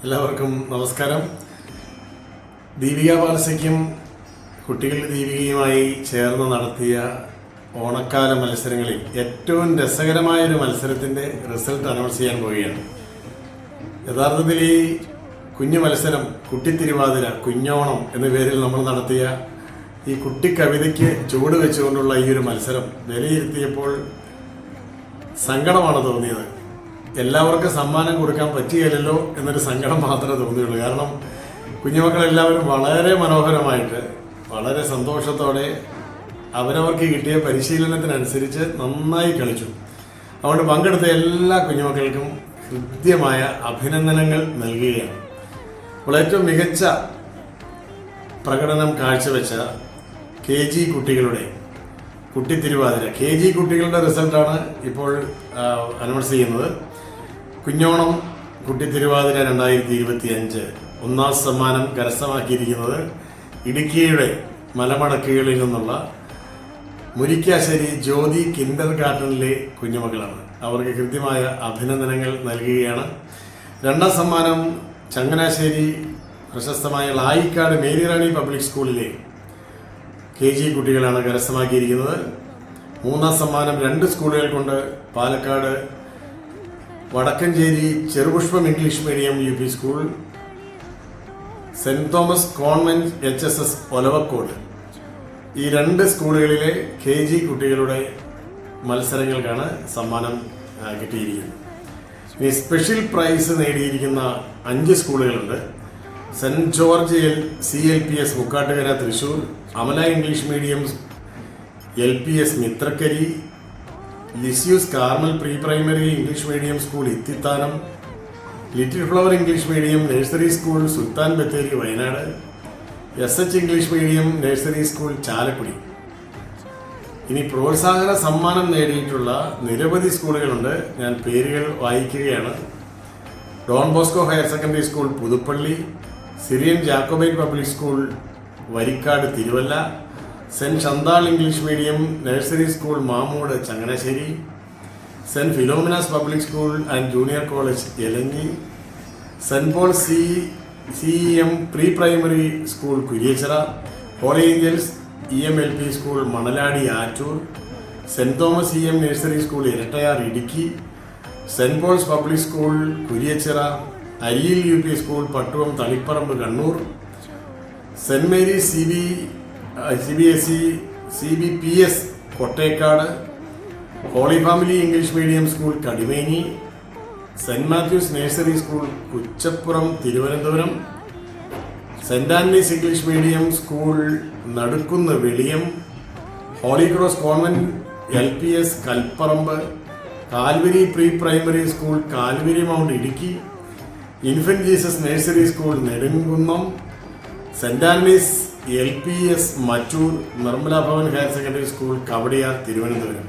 എല്ലാവർക്കും നമസ്കാരം. ദീപിക പാലസയ്ക്കും കുട്ടികളുടെ ദീപികയുമായി ചേർന്ന് നടത്തിയ ഓണക്കാല മത്സരങ്ങളിൽ ഏറ്റവും രസകരമായൊരു മത്സരത്തിൻ്റെ റിസൾട്ട് അനൗൺസ് ചെയ്യാൻ പോവുകയാണ്. യഥാർത്ഥത്തിൽ ഈ കുഞ്ഞു മത്സരം കുട്ടിത്തിരുവാതിര, കുഞ്ഞോണം എന്ന പേരിൽ നമ്മൾ നടത്തിയ ഈ കുട്ടിക്കവിതയ്ക്ക് ചുവട് വെച്ചുകൊണ്ടുള്ള ഈ ഒരു മത്സരം വിലയിരുത്തിയപ്പോൾ സങ്കടമാണ് തോന്നിയത്. എല്ലാവർക്കും സമ്മാനം കൊടുക്കാൻ പറ്റിയില്ലല്ലോ എന്നൊരു സങ്കടം മാത്രമേ തോന്നിയുള്ളൂ. കാരണം കുഞ്ഞുമക്കളെല്ലാവരും വളരെ മനോഹരമായിട്ട് വളരെ സന്തോഷത്തോടെ അവരവർക്ക് കിട്ടിയ പരിശീലനത്തിനനുസരിച്ച് നന്നായി കളിച്ചു. അതുകൊണ്ട് പങ്കെടുത്ത എല്ലാ കുഞ്ഞുമക്കൾക്കും ഹൃദ്യമായ അഭിനന്ദനങ്ങൾ നൽകുകയാണ്. അപ്പോൾ ഏറ്റവും മികച്ച പ്രകടനം കാഴ്ചവെച്ച KG കുട്ടികളുടെ കുട്ടിത്തിരുവാതിര, KG കുട്ടികളുടെ റിസൾട്ടാണ് ഇപ്പോൾ അനൗൺസ് ചെയ്യുന്നത്. കുഞ്ഞോണം കുട്ടിത്തിരുവാതിര 2025 ഒന്നാം സമ്മാനം കരസ്ഥമാക്കിയിരിക്കുന്നത് ഇടുക്കിയുടെ മലമടക്കുകളിൽ നിന്നുള്ള മുരിക്കാശ്ശേരി ജ്യോതി കിൻഡർ ഗാർഡനിലെ കുഞ്ഞുമക്കളാണ്. അവർക്ക് കൃത്യമായ അഭിനന്ദനങ്ങൾ നൽകുകയാണ്. രണ്ടാം സമ്മാനം ചങ്ങനാശ്ശേരി പ്രശസ്തമായ ലായിക്കാട് മേരിറാണി പബ്ലിക് സ്കൂളിലെ KG കുട്ടികളാണ് കരസ്ഥമാക്കിയിരിക്കുന്നത്. മൂന്നാം സമ്മാനം 2 സ്കൂളുകൾ കൊണ്ട് Palakkad Vadakkanchery Cherupushpam English medium UP school, Saint Thomas convent HSS Olavakkode, ഈ 2 സ്കൂളുകളിലെ KG കുട്ടികളുടെ മത്സരങ്ങൾക്കാണ് സമ്മാനം കിട്ടിയിരിക്കുന്നത്. ഇനി സ്പെഷ്യൽ പ്രൈസ് നേടിയിരിക്കുന്ന 5 സ്കൂളുകളുണ്ട്. Saint George CLPS Mukkattukara Thrissur, Amala English medium LPS Mithrakari, Lisieux Carmel pre primary English medium school Ithithanam, Little Flower English medium nursery school Sultan Bathery Wayanad, SH English medium nursery school Chalakudy. ഇനി പ്രോത്സാഹന സമ്മാനം നേടിയിട്ടുള്ള നിരവധി സ്കൂളുകളുണ്ട്. ഞാൻ പേരുകൾ വായിക്കുകയാണ്. Don Bosco higher secondary school Puthuppally, Syrian Jacobite public school Varikkad Thiruvalla, Saint Chantal English medium nursery school Mamood Changanassery, Saint Philomena's public school and junior college Elanji, Saint Paul CEM pre primary school Kuriachira, Holy Angels EMLP school Manalady Attoor, Saint Thomas EM nursery school Erattayar Idukki, Saint Paul's public school Kuriachira, Ariyil UP school Pattuvam Taliparamba Kannur, Saint Mary's CBSE CBPS Kottekkad, Holy Family English medium school Kadimeni, saint Matthew's nursery school Kuchappuram Thiruvananthapuram, saint Antony's English medium school Nadukkunnu Veliyam, holy cross convent LPS Kalparambu, Calvary pre primary school Calvary mount Idukki, infant Jesus nursery school Nedumkunnam, saint Antony's LPS Mattur, Nirmala Bhavan higher secondary school Kawdiar Thiruvananthapuram.